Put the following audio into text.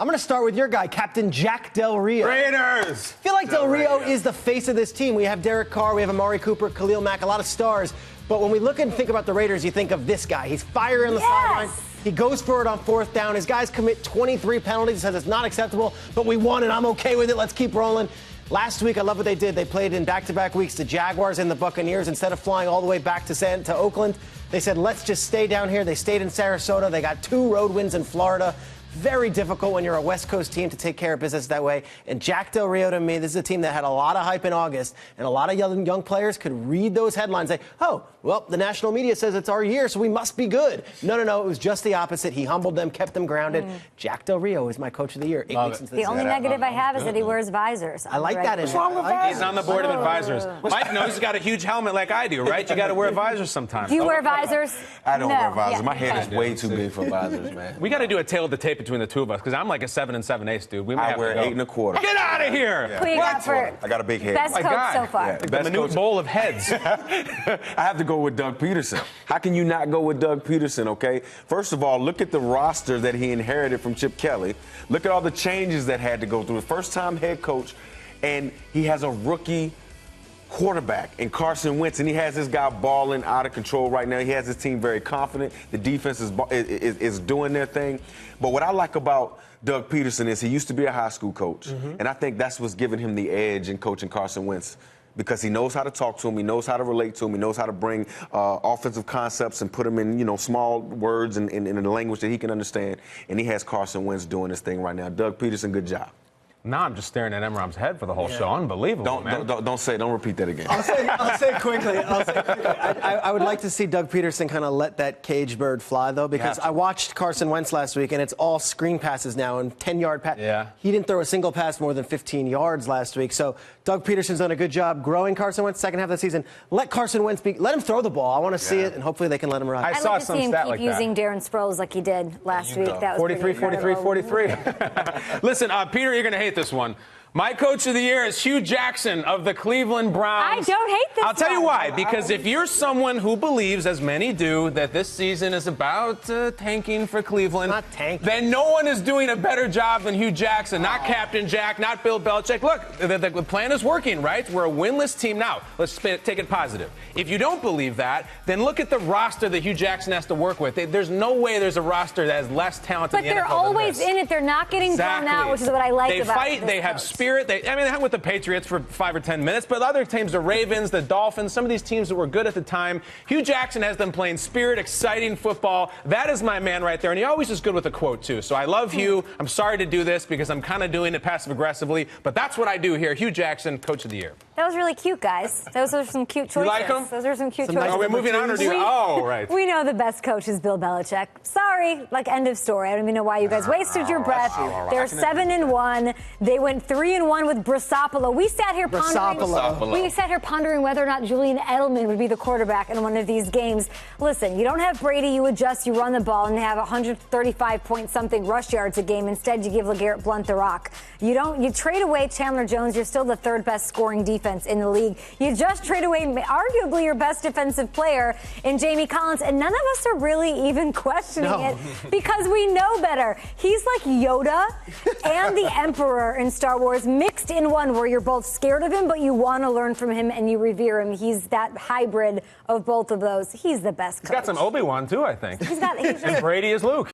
I'm going to start with your guy, Captain Jack Del Rio. Raiders! I feel like Del Rio is the face of this team. We have Derek Carr, we have Amari Cooper, Khalil Mack, a lot of stars. But when we look and think about the Raiders, you think of this guy. He's fire on the sideline. He goes for it on fourth down. His guys commit 23 penalties. He says it's not acceptable, but we won and I'm okay with it. Let's keep rolling. Last week, I love what they did. They played in back-to-back weeks the Jaguars and the Buccaneers. Instead of flying all the way back to Oakland, they said, let's just stay down here. They stayed in Sarasota. They got 2 road wins in Florida. Very difficult when you're a West Coast team to take care of business that way. And Jack Del Rio, to me, this is a team that had a lot of hype in August, and a lot of young players could read those headlines and say, oh, well, the national media says it's our year, so we must be good. No, it was just the opposite. He humbled them, kept them grounded. Jack Del Rio is my coach of the year. 8 weeks into the only negative I have is that he wears visors. I like that. What's wrong with visors? He's on the board of advisors. Mike knows he's got a huge helmet like I do, right? You got to wear visors sometimes. Do you wear visors? I don't wear visors. My head is way too big for visors, man. We got to do a tail of the tape between the two of us, because I'm like a 7 7/8, dude. We might I wear 8 1/4. Get out of here! Yeah. Who you got for I got a big head. best coach so far? Yeah, the minute bowl of heads. I have to go with Doug Peterson. How can you not go with Doug Peterson, okay? First of all, look at the roster that he inherited from Chip Kelly. Look at all the changes that had to go through. First-time head coach, and he has a rookie quarterback in Carson Wentz, and he has this guy balling out of control right now. He has his team very confident. The defense is doing their thing. But what I like about Doug Peterson is he used to be a high school coach, and I think that's what's giving him the edge in coaching Carson Wentz, because he knows how to talk to him, he knows how to relate to him, he knows how to bring offensive concepts and put them in, small words and in a language that he can understand. And he has Carson Wentz doing this thing right now. Doug Peterson, good job. Now I'm just staring at Emrom's head for the whole show. Unbelievable, man. Don't repeat that again. I'll say it quickly. I would like to see Doug Peterson kind of let that cage bird fly, though, because I watched Carson Wentz last week, and it's all screen passes now and 10-yard pass. Yeah. He didn't throw a single pass more than 15 yards last week. So Doug Peterson's done a good job growing Carson Wentz second half of the season. Let Carson Wentz let him throw the ball. I want to see it, and hopefully they can let him run. I saw some stat like that. Using Darren Sproles like he did last week. That was 43, 43, 43. Listen, Peter, you're going to hate this one. My coach of the year is Hugh Jackson of the Cleveland Browns. I don't hate this I'll tell you why. Because if you're someone who believes, as many do, that this season is about tanking for Cleveland, not tanking, then no one is doing a better job than Hugh Jackson. Not Captain Jack, not Bill Belichick. Look, the plan is working, right? We're a winless team now. Let's take it positive. If you don't believe that, then look at the roster that Hugh Jackson has to work with. There's no way there's a roster that has less talent in the NFL. But they're always in it. They're not getting blown out, which is what I like about it. They fight. They have spirit. They hung with the Patriots for 5 or 10 minutes, but other teams, the Ravens, the Dolphins, some of these teams that were good at the time, Hugh Jackson has them playing spirit, exciting football. That is my man right there, and he always is good with a quote, too. So I love Hugh. I'm sorry to do this because I'm kind of doing it passive-aggressively, but that's what I do here. Hugh Jackson, Coach of the Year. That was really cute, guys. Those are some cute choices. You like them? Those are some cute choices. Are we moving on or do you? Oh, right. We know the best coach is Bill Belichick. Sorry, end of story. I don't even know why you guys wasted your breath. They're 7-1. They went 3-1 with Brissopolo. We sat here pondering whether or not Julian Edelman would be the quarterback in one of these games. Listen, you don't have Brady, you adjust, you run the ball, and have 135-point-something rush yards a game. Instead, you give LeGarrette Blount the rock. You trade away Chandler Jones. You're still the 3rd best scoring defense in the league. You just trade away arguably your best defensive player in Jamie Collins, and none of us are really even questioning it because we know better. He's like Yoda and the Emperor in Star Wars mixed in one, where you're both scared of him, but you want to learn from him and you revere him. He's that hybrid of both of those. He's the best coach. He's got some Obi-Wan, too, I think. And Brady is Luke.